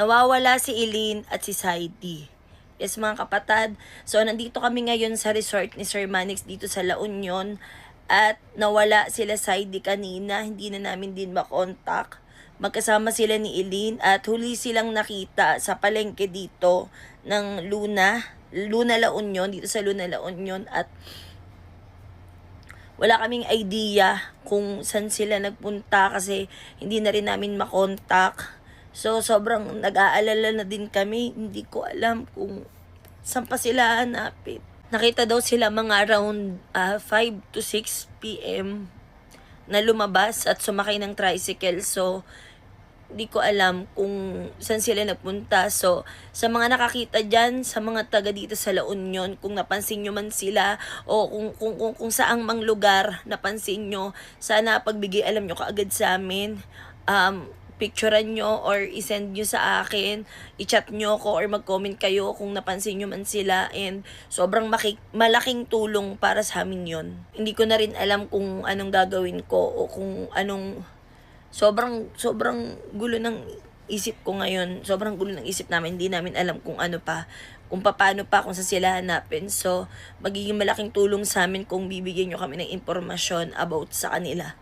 Nawawala si Eileen at si Saidi. Yes mga kapatid, so nandito kami ngayon sa resort ni Sir Manix dito sa La Union at nawala sila Saidi kanina, hindi na namin din makontak. Magkasama sila ni Eileen at huli silang nakita sa palengke dito ng Luna La Union, dito sa Luna La Union at wala kaming idea kung saan sila nagpunta kasi hindi na rin namin makontak. So, sobrang nag-aalala na din kami. Hindi ko alam kung saan pa sila hanapin. Nakita daw sila mga around 5 to 6 p.m. na lumabas at sumakay ng tricycle. So, hindi ko alam kung saan sila nagpunta. So, sa mga nakakita dyan, sa mga taga dito sa La Union, kung napansin nyo man sila o kung saang mang lugar napansin nyo, sana pagbigay alam nyo kaagad sa amin. Picturean nyo or isend nyo sa akin, i-chat nyo ko or mag-comment kayo kung napansin nyo man sila, and sobrang malaking tulong para sa amin yon. Hindi ko na rin alam kung anong gagawin ko o kung anong sobrang gulo ng isip ko ngayon. Sobrang gulo ng isip namin, hindi namin alam kung ano pa, kung paano pa, kung sa sila hanapin. So magiging malaking tulong sa amin kung bibigyan nyo kami ng impormasyon about sa kanila.